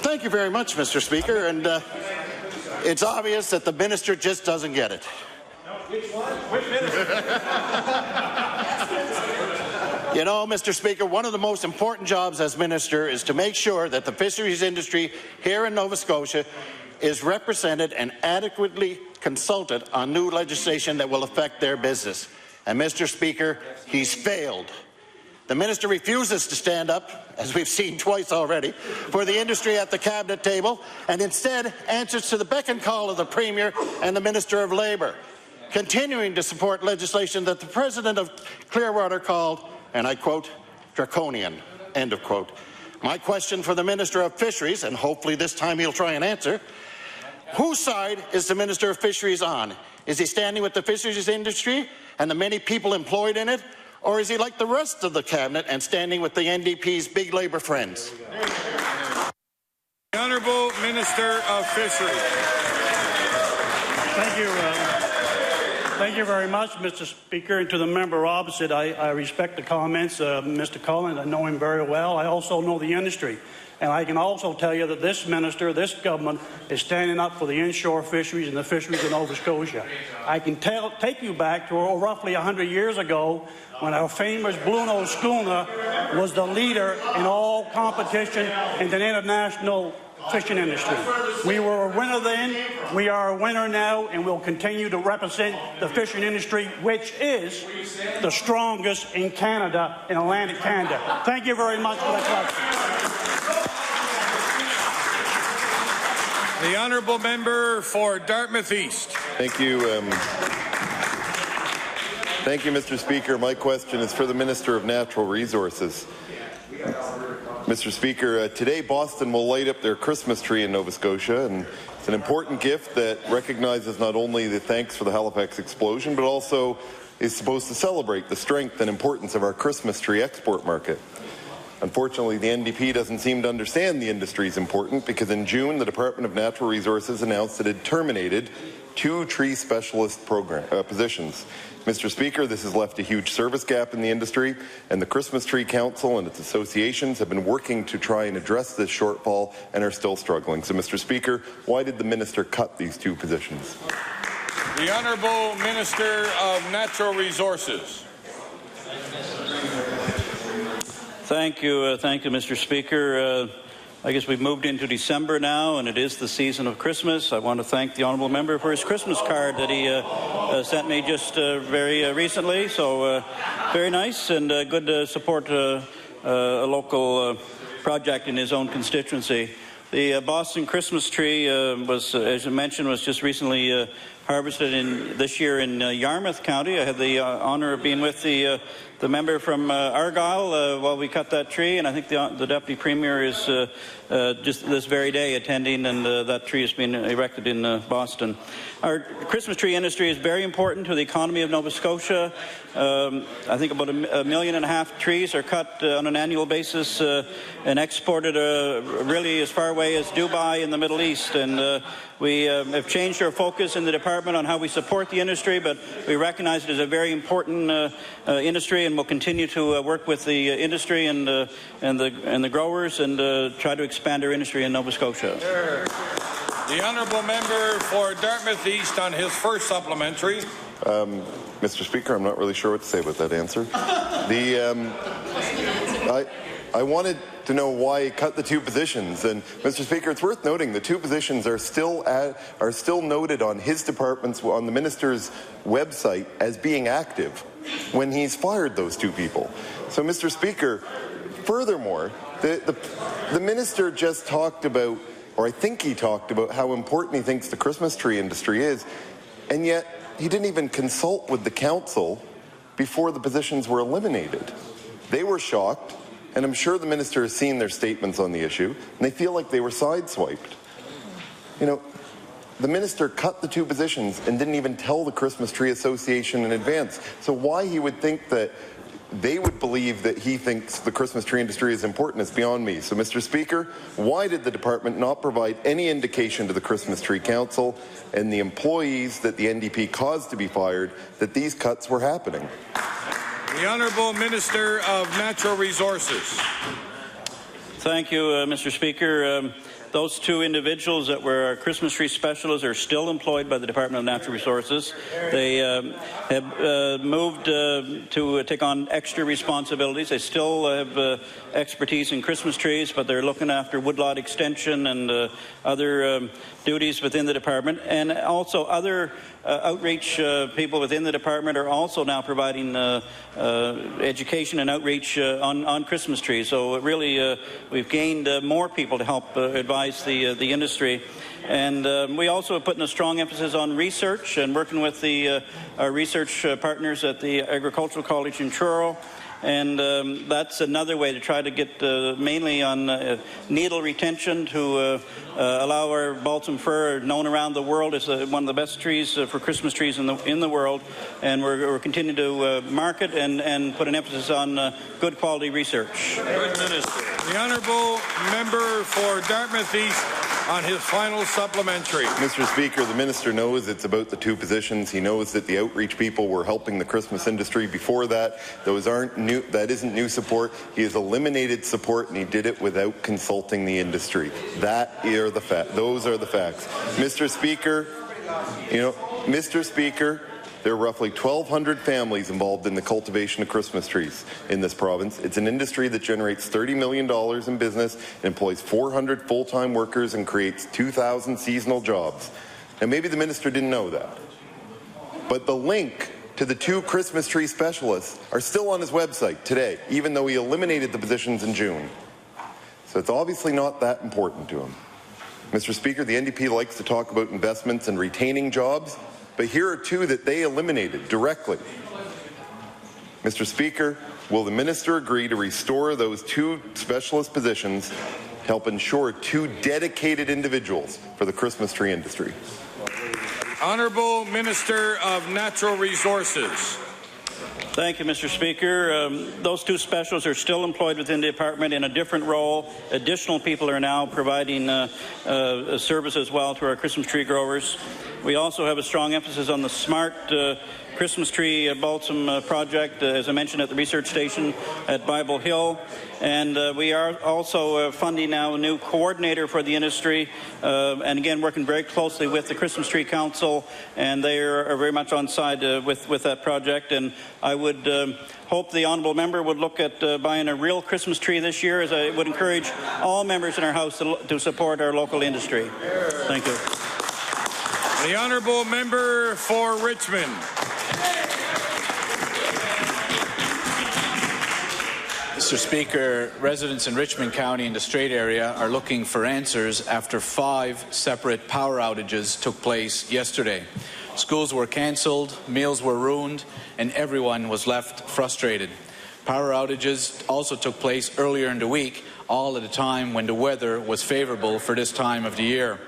Thank you very much, Mr. Speaker, and it's obvious that the minister just doesn't get it. Which one? Which minister? You know, Mr. Speaker, one of the most important jobs as minister is to make sure that the fisheries industry here in Nova Scotia is represented and adequately consulted on new legislation that will affect their business. And, Mr. Speaker, he's failed. The minister refuses to stand up, as we've seen twice already, for the industry at the cabinet table, and instead answers to the beck and call of the Premier and the Minister of Labour, continuing to support legislation that the President of Clearwater called, and I quote, draconian, end of quote. My question for the Minister of Fisheries, and hopefully this time he'll try and answer, whose side is the Minister of Fisheries on? Is he standing with the fisheries industry and the many people employed in it, or is he like the rest of the cabinet and standing with the NDP's big Labour friends? The Honourable Minister of Fisheries. Thank you. Thank you very much, Mr. Speaker. And to the member opposite, I respect the comments. Mr. Collins, I know him very well. I also know the industry. And I can also tell you that this minister, this government, is standing up for the inshore fisheries and the fisheries in Nova Scotia. I can take you back to roughly 100 years ago when our famous Blue Nose schooner was the leader in all competition in the international fishing industry. We were a winner then, we are a winner now, and we'll continue to represent the fishing industry, which is the strongest in Canada, in Atlantic Canada. Thank you very much for the question. The honourable member for Dartmouth East. Thank you. Thank you, Mr. Speaker. My question is for the Minister of Natural Resources. Mr. Speaker, today Boston will light up their Christmas tree in Nova Scotia, and it's an important gift that recognizes not only the thanks for the Halifax explosion, but also is supposed to celebrate the strength and importance of our Christmas tree export market. Unfortunately, the NDP doesn't seem to understand the industry's importance, because in June, the Department of Natural Resources announced it had terminated 2 tree specialist positions. Mr. Speaker, this has left a huge service gap in the industry, and the Christmas Tree Council and its associations have been working to try and address this shortfall and are still struggling. So, Mr. Speaker, why did the minister cut these 2 positions? The Honourable Minister of Natural Resources. Thank you, Mr. Speaker. I guess we've moved into December now, and it is the season of Christmas. I want to thank the honourable member for his Christmas card that he sent me just very recently. So very nice, and good to support a local project in his own constituency. The Boston Christmas tree was, as you mentioned, was just recently harvested this year in Yarmouth County. I had the honour of being with the member from Argyll while we cut that tree, and I think the Deputy Premier is just this very day attending, and that tree has been erected in Boston. Our Christmas tree industry is very important to the economy of Nova Scotia. I think about 1.5 million trees are cut on an annual basis and exported really as far away as Dubai in the Middle East, and we have changed our focus in the department on how we support the industry, but we recognize it as a very important industry, and we'll continue to work with the industry and the growers and try to expand our industry in Nova Scotia. The honourable member for Dartmouth East on his first supplementary. Mr. Speaker, I'm not really sure what to say about that answer. I wanted to know why he cut the 2 positions, and Mr. Speaker, it's worth noting the 2 positions are still noted on his department's, on the minister's website, as being active when he's fired those 2 people. So, Mr. Speaker, furthermore, the minister just talked about, or I think he talked about, how important he thinks the Christmas tree industry is, and yet he didn't even consult with the council before the positions were eliminated. They were shocked, and I'm sure the minister has seen their statements on the issue, and they feel like they were sideswiped. You know, the minister cut the 2 positions and didn't even tell the Christmas Tree Association in advance. So why he would think that they would believe that he thinks the Christmas tree industry is important is beyond me. So, Mr. Speaker, why did the department not provide any indication to the Christmas Tree Council and the employees that the NDP caused to be fired that these cuts were happening? The Honourable Minister of Natural Resources. Thank you, Mr. Speaker. Those 2 individuals that were our Christmas tree specialists are still employed by the Department of Natural Resources. They have moved to take on extra responsibilities. They still have expertise in Christmas trees, but they're looking after woodlot extension and other duties within the department. And also other outreach people within the department are also now providing education and outreach on Christmas trees. So really we've gained more people to help advise the industry. And we also have put in a strong emphasis on research and working with our research partners at the Agricultural College in Truro. And that's another way to try to get mainly on needle retention to allow our balsam fir, known around the world as one of the best trees for Christmas trees in the world. And we're continuing to market and put an emphasis on good quality research. Good Minister. The Honourable Member for Dartmouth East. on his final supplementary. Mr. Speaker, the minister knows it's about the two positions. He knows that the outreach people were helping the Christmas industry before that. Those aren't new. That isn't new support. He has eliminated support, and he did it without consulting the industry. Those are the facts. Mr. Speaker, there are roughly 1,200 families involved in the cultivation of Christmas trees in this province. It's an industry that generates $30 million in business, employs 400 full-time workers, and creates 2,000 seasonal jobs. And maybe the minister didn't know that. But the link to the 2 Christmas tree specialists are still on his website today, even though he eliminated the positions in June. So it's obviously not that important to him. Mr. Speaker, the NDP likes to talk about investments and retaining jobs, but here are 2 that they eliminated directly. Mr. Speaker, will the minister agree to restore those 2 specialist positions to help ensure 2 dedicated individuals for the Christmas tree industry? Honourable Minister of Natural Resources. Thank you, Mr. Speaker. Those 2 specialists are still employed within the department in a different role. Additional people are now providing service as well to our Christmas tree growers. We also have a strong emphasis on the smart Christmas tree balsam project, as I mentioned, at the research station at Bible Hill. And we are also funding now a new coordinator for the industry, and again working very closely with the Christmas Tree Council, and they are very much on side with that project. And I would hope the honourable member would look at buying a real Christmas tree this year, as I would encourage all members in our House to support our local industry. Thank you. The honourable member for Richmond. Mr. Speaker, residents in Richmond County and the Strait area are looking for answers after 5 separate power outages took place yesterday. Schools were cancelled, meals were ruined, and everyone was left frustrated. Power outages also took place earlier in the week, all at a time when the weather was favourable for this time of the year.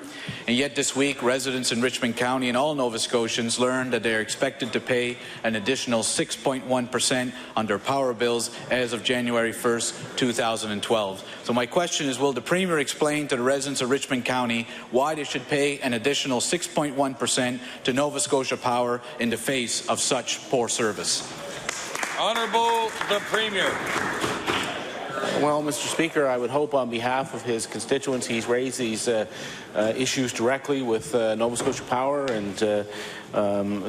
And yet this week, residents in Richmond County and all Nova Scotians learned that they are expected to pay an additional 6.1% on their power bills as of January 1st, 2012. So my question is, will the Premier explain to the residents of Richmond County why they should pay an additional 6.1% to Nova Scotia Power in the face of such poor service? Honourable the Premier. Well, Mr. Speaker, I would hope on behalf of his constituents he's raised these issues directly with Nova Scotia Power, and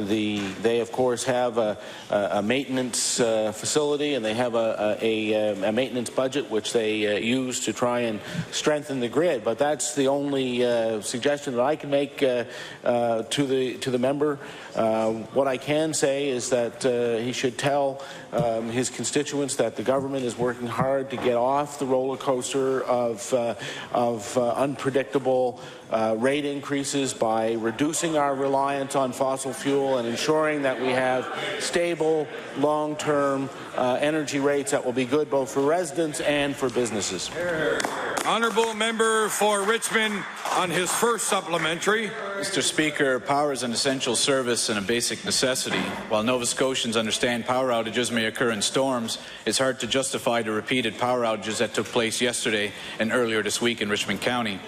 they of course have a maintenance facility, and they have a maintenance budget which they use to try and strengthen the grid. But that's the only suggestion that I can make to the member. What I can say is that he should tell his constituents that the government is working hard to get off the roller coaster of unpredictable rate increases by reducing our reliance on fossil fuel and ensuring that we have stable, long-term energy rates that will be good both for residents and for businesses. Honourable member for Richmond on his first supplementary. Mr. Speaker, power is an essential service and a basic necessity. While Nova Scotians understand power outages may occur in storms, it's hard to justify the repeated power outages that took place yesterday and earlier this week in Richmond County.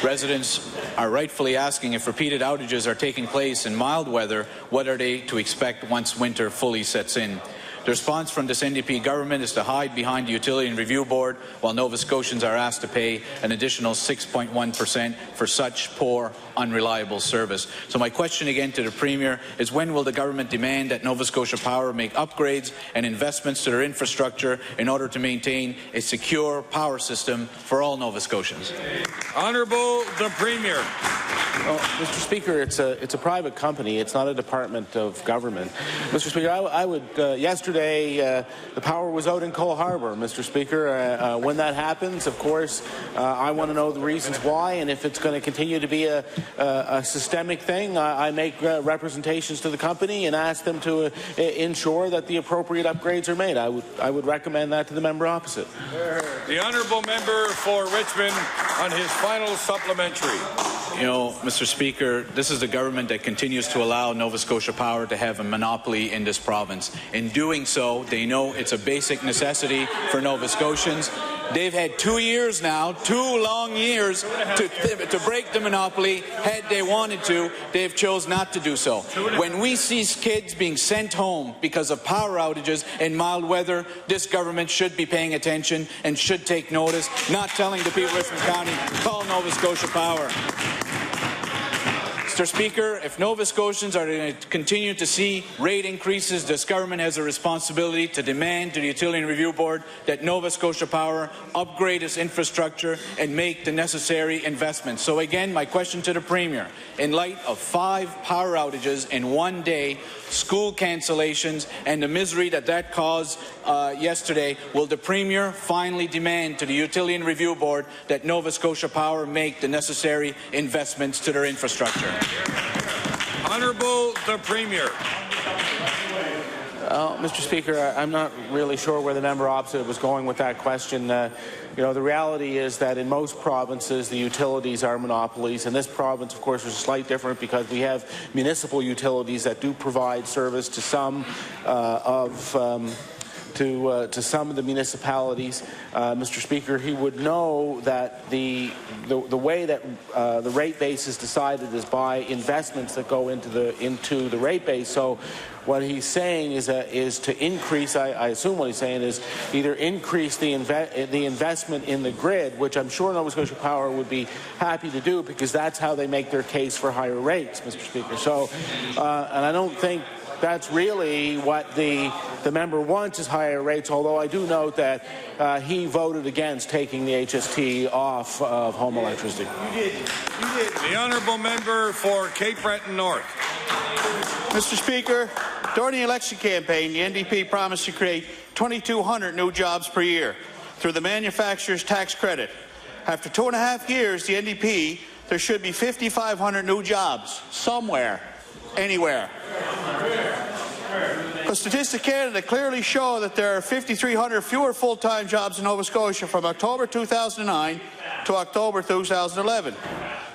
Residents are rightfully asking, if repeated outages are taking place in mild weather, what are they to expect once winter fully sets in? The response from this NDP government is to hide behind the Utility and Review Board, while Nova Scotians are asked to pay an additional 6.1% for such poor, unreliable service. So my question again to the Premier is, when will the government demand that Nova Scotia Power make upgrades and investments to their infrastructure in order to maintain a secure power system for all Nova Scotians? Honourable the Premier. Well, Mr. Speaker, it's a private company. It's not a department of government. Mr. Speaker, I would yesterday the power was out in Cole Harbour, Mr. Speaker. When that happens, of course, I want to know the reasons why, and if it's going to continue to be a systemic thing, I make representations to the company and ask them to ensure that the appropriate upgrades are made. I would recommend that to the member opposite. The honourable member for Richmond on his final supplementary. You know, Mr. Speaker, this is a government that continues to allow Nova Scotia Power to have a monopoly in this province. In doing so, they know it's a basic necessity for Nova Scotians. They've had 2 years now, 2 long years to break the monopoly. Had they wanted to, they've chose not to do so. When we see kids being sent home because of power outages and mild weather, this government should be paying attention and should take notice, not telling the people of Richmond County, call Nova Scotia Power. Mr. Speaker, if Nova Scotians are going to continue to see rate increases, this government has a responsibility to demand to the Utility and Review Board that Nova Scotia Power upgrade its infrastructure and make the necessary investments. So again, my question to the Premier, in light of 5 power outages in 1 day, school cancellations, and the misery that caused yesterday, will the Premier finally demand to the Utility and Review Board that Nova Scotia Power make the necessary investments to their infrastructure? Honourable the Premier. Mr. Speaker, I'm not really sure where the member opposite was going with that question. The reality is that in most provinces, the utilities are monopolies. In this province, of course, there's a slight difference because we have municipal utilities that do provide service to some to some of the municipalities. Mr. Speaker, he would know that the way that the rate base is decided is by investments that go into the rate base. So what he's saying is to increase, I assume what he's saying is either increase the investment in the grid, which I'm sure Nova Scotia Power would be happy to do because that's how they make their case for higher rates, Mr. Speaker. So, and I don't think that's really what the member wants is higher rates, although I do note that he voted against taking the HST off of home electricity. You did. The honourable member for Cape Breton North. Mr. Speaker, during the election campaign, the NDP promised to create 2,200 new jobs per year through the manufacturer's tax credit. After 2.5 years, the NDP, there should be 5,500 new jobs somewhere, anywhere. Because Statistics Canada clearly show that there are 5,300 fewer full-time jobs in Nova Scotia from October 2009 to October 2011.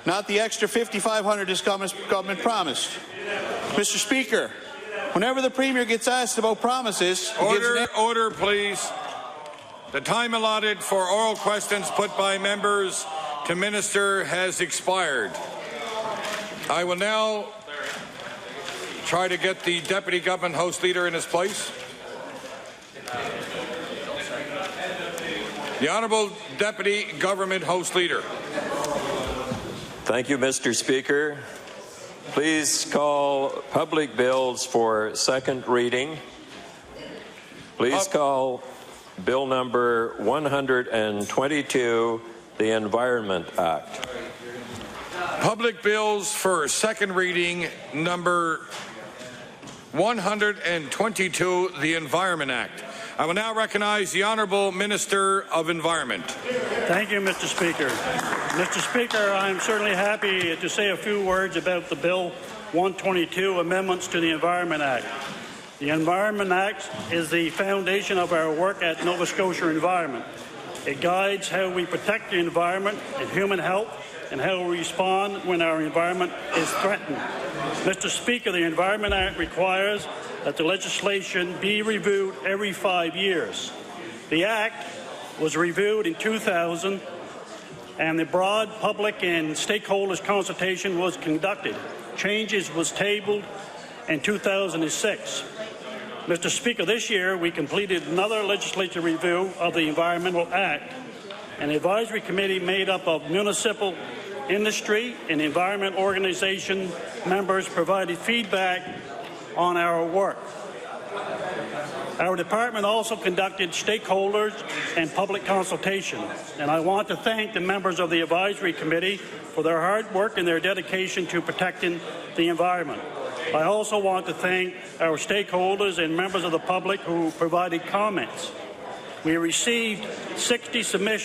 Not the extra 5,500 this government promised. Mr. Speaker, whenever the Premier gets asked about promises... Order, please. The time allotted for oral questions put by members to Minister has expired. I will now try to get the Deputy Government House Leader in his place. The Honourable Deputy Government House Leader. Thank you, Mr. Speaker. Please call public bills for second reading. Please call Bill number 122, the Environment Act. Public bills for second reading, number 122, the Environment Act. I will now recognize the Honourable Minister of Environment. Thank you, Mr. Speaker. Mr. Speaker, I'm certainly happy to say a few words about the Bill 122, Amendments to the Environment Act. The Environment Act is the foundation of our work at Nova Scotia Environment. It guides how we protect the environment and human health and how we respond when our environment is threatened. Mr. Speaker, the Environment Act requires that the legislation be reviewed every 5 years. The Act was reviewed in 2000, and the broad public and stakeholders consultation was conducted. Changes was tabled in 2006. Mr. Speaker, this year we completed another legislative review of the Environmental Act. An advisory committee made up of municipal, industry, and environment organization members provided feedback on our work. Our department also conducted stakeholders and public consultation, and I want to thank the members of the advisory committee for their hard work and their dedication to protecting the environment. I also want to thank our stakeholders and members of the public who provided comments. We received 60 submissions